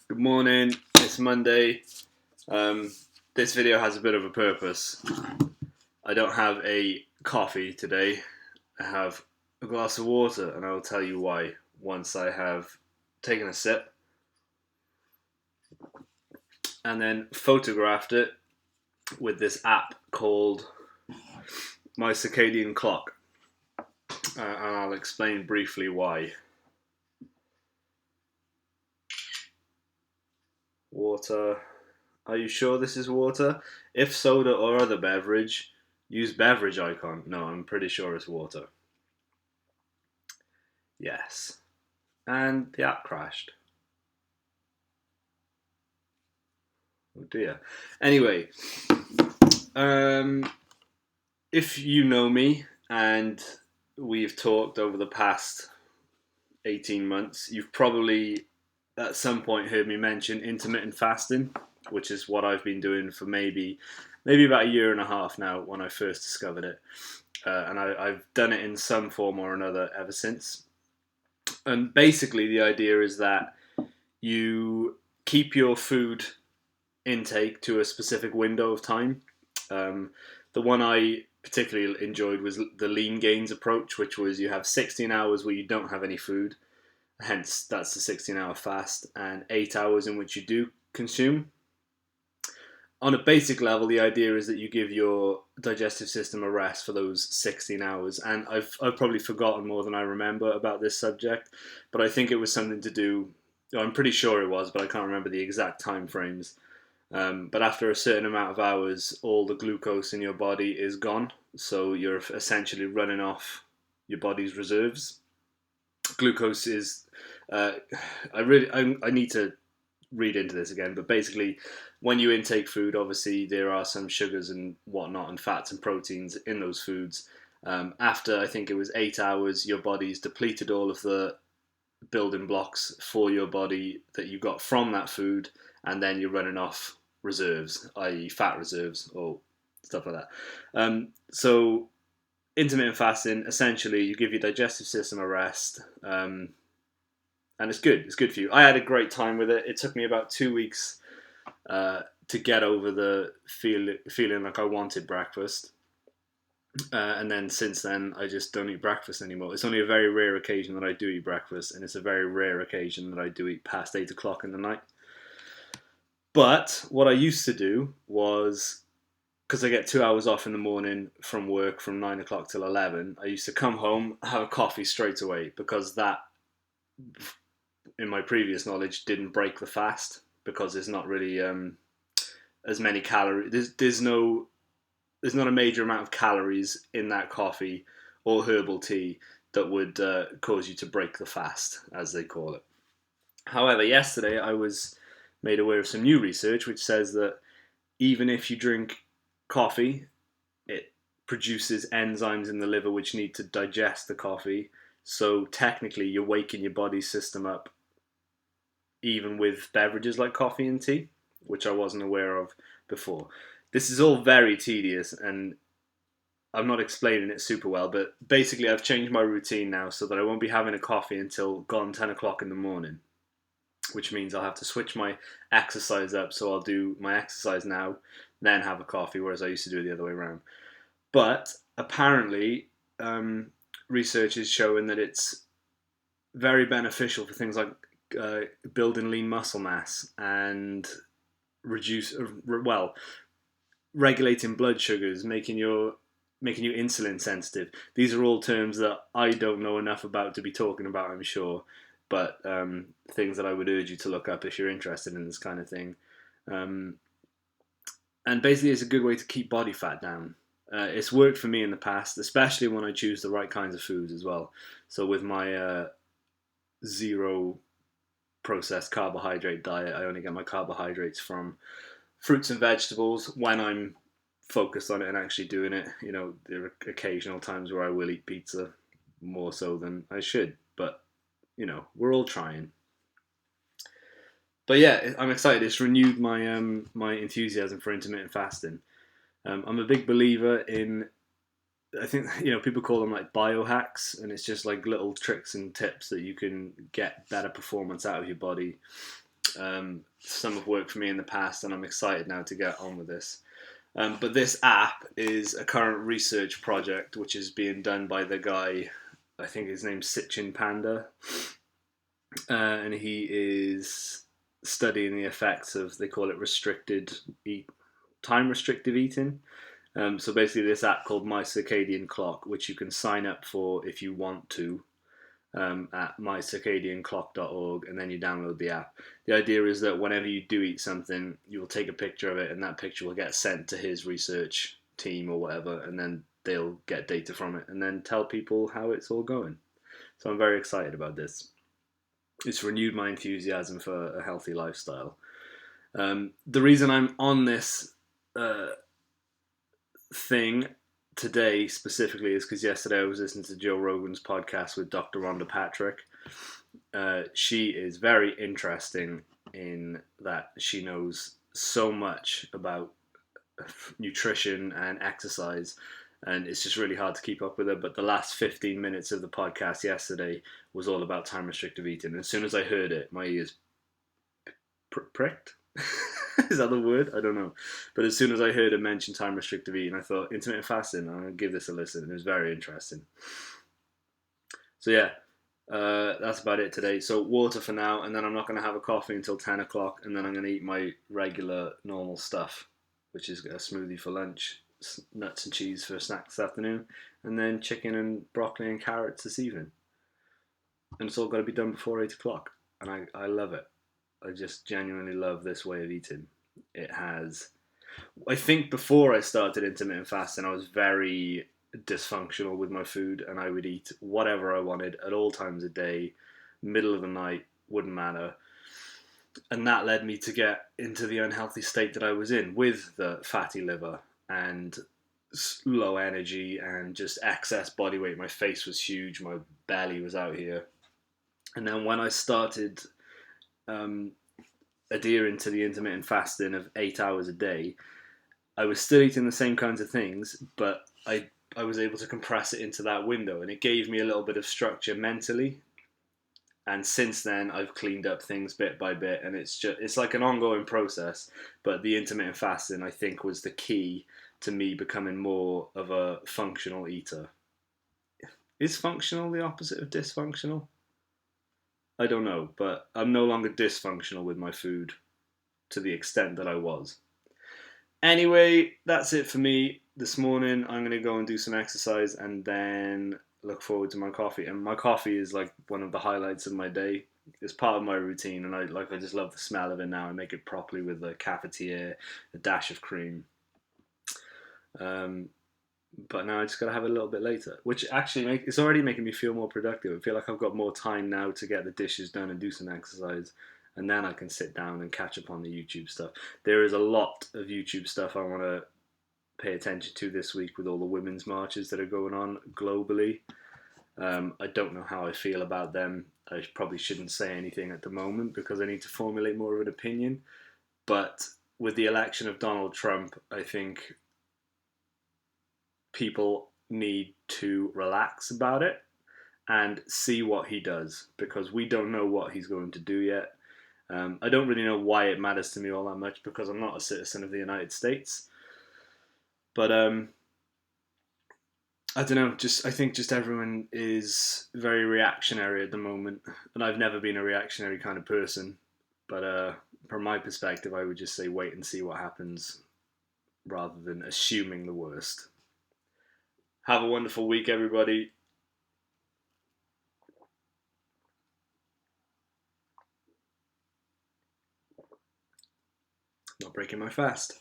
Good morning, it's Monday. This video has a bit of a purpose. I don't have a coffee today, I have a glass of water, and I will tell you why once I have taken a sip and then photographed it with this app called My Circadian Clock. And I'll explain briefly why. Water. Are you sure this is water? If soda or other beverage, use beverage icon. No, I'm pretty sure it's water. Yes. And the app crashed. Oh dear. Anyway, if you know me and we've talked over the past 18 months, you've probably at some point heard me mention intermittent fasting, which is what I've been doing for maybe about a year and a half now when I first discovered it. And I've done it in some form or another ever since. And basically, the idea is that you keep your food intake to a specific window of time. The one I particularly enjoyed was the lean gains approach, which was you have 16 hours where you don't have any food, hence that's the 16-hour fast, and 8 hours in which you do consume. On a basic level, the idea is that you give your digestive system a rest for those 16 hours. And I've probably forgotten more than I remember about this subject, but I think it was something to do. I'm pretty sure it was, but I can't remember the exact time frames. But after a certain amount of hours, all the glucose in your body is gone, so you're essentially running off your body's reserves. Glucose is. I need to read into this again, but basically, when you intake food, obviously there are some sugars and whatnot, and fats and proteins in those foods. After I think it was 8 hours, your body's depleted all of the building blocks for your body that you got from that food, and then you're running off reserves, i.e., fat reserves or stuff like that. So, intermittent fasting, essentially, you give your digestive system a rest. And it's good. It's good for you. I had a great time with it. It took me about 2 weeks to get over the feeling like I wanted breakfast. And then since then, I just don't eat breakfast anymore. It's only a very rare occasion that I do eat breakfast, and it's a very rare occasion that I do eat past 8 o'clock in the night. But what I used to do was, because I get 2 hours off in the morning from work from 9 o'clock till 11, I used to come home, have a coffee straight away, because that, in my previous knowledge, didn't break the fast, because there's not really as many calories. There's not a major amount of calories in that coffee or herbal tea that would cause you to break the fast, as they call it. However, yesterday I was made aware of some new research which says that even if you drink coffee, it produces enzymes in the liver which need to digest the coffee. So technically, you're waking your body's system up even with beverages like coffee and tea, which I wasn't aware of before. This is all very tedious, and I'm not explaining it super well, but basically I've changed my routine now so that I won't be having a coffee until gone 10 o'clock in the morning, which means I'll have to switch my exercise up, so I'll do my exercise now, then have a coffee, whereas I used to do it the other way around. But apparently, research is showing that it's very beneficial for things like building lean muscle mass and regulating blood sugars, making you insulin sensitive. These are all terms that I don't know enough about to be talking about, I'm sure, but things that I would urge you to look up if you're interested in this kind of thing. And basically, it's a good way to keep body fat down. It's worked for me in the past, especially when I choose the right kinds of foods as well. So with my zero processed carbohydrate diet, I only get my carbohydrates from fruits and vegetables when I'm focused on it and actually doing it. You know, there are occasional times where I will eat pizza more so than I should, but you know, we're all trying. But yeah, I'm excited. It's renewed my enthusiasm for intermittent fasting. I'm a big believer in. I think people call them like biohacks, and it's just like little tricks and tips that you can get better performance out of your body Some have worked for me in the past, and I'm excited now to get on with this. But this app is a current research project which is being done by the guy, I think his name's Sitchin Panda, and he is studying the effects of, they call it time restrictive eating. So basically, this app called My Circadian Clock, which you can sign up for if you want to, at mycircadianclock.org, and then you download the app. The idea is that whenever you do eat something, you will take a picture of it, and that picture will get sent to his research team or whatever, and then they'll get data from it and then tell people how it's all going. So I'm very excited about this. It's renewed my enthusiasm for a healthy lifestyle. The reason I'm on this thing today specifically is because yesterday I was listening to Joe Rogan's podcast with Dr. Rhonda Patrick. She is very interesting in that she knows so much about nutrition and exercise, and it's just really hard to keep up with her. But the last 15 minutes of the podcast yesterday was all about time restrictive eating. And as soon as I heard it, my ears pricked. Is that the word? I don't know. But as soon as I heard her mention time restrictive eating, I thought intermittent fasting. I'm going to give this a listen. It was very interesting. So yeah, that's about it today. So water for now, and then I'm not going to have a coffee until 10 o'clock, and then I'm going to eat my regular normal stuff, which is a smoothie for lunch, nuts and cheese for a snack this afternoon, and then chicken and broccoli and carrots this evening. And it's all got to be done before 8 o'clock, and I love it. I just genuinely love this way of eating. It has... I think before I started intermittent fasting, I was very dysfunctional with my food, and I would eat whatever I wanted at all times of day, middle of the night, wouldn't matter. And that led me to get into the unhealthy state that I was in, with the fatty liver and low energy and just excess body weight. My face was huge, my belly was out here. And then when I started adhering to the intermittent fasting of 8 hours a day, I was still eating the same kinds of things, but I was able to compress it into that window, and it gave me a little bit of structure mentally. And since then, I've cleaned up things bit by bit, and it's like an ongoing process. But the intermittent fasting, I think, was the key to me becoming more of a functional eater. Is functional the opposite of dysfunctional? I don't know, but I'm no longer dysfunctional with my food to the extent that I was. Anyway, that's it for me this morning. I'm going to go and do some exercise and then look forward to my coffee. And my coffee is like one of the highlights of my day. It's part of my routine, and I just love the smell of it now. I make it properly with a cafetiere, a dash of cream. But now I just got to have it a little bit later, which actually it's already making me feel more productive. I feel like I've got more time now to get the dishes done and do some exercise, and then I can sit down and catch up on the YouTube stuff. There is a lot of YouTube stuff I want to pay attention to this week with all the women's marches that are going on globally. I don't know how I feel about them. I probably shouldn't say anything at the moment because I need to formulate more of an opinion. But with the election of Donald Trump, I think people need to relax about it and see what he does, because we don't know what he's going to do yet. I don't really know why it matters to me all that much, because I'm not a citizen of the United States. But I don't know. I think everyone is very reactionary at the moment, and I've never been a reactionary kind of person. But from my perspective, I would just say wait and see what happens, rather than assuming the worst. Have a wonderful week, everybody. Not breaking my fast.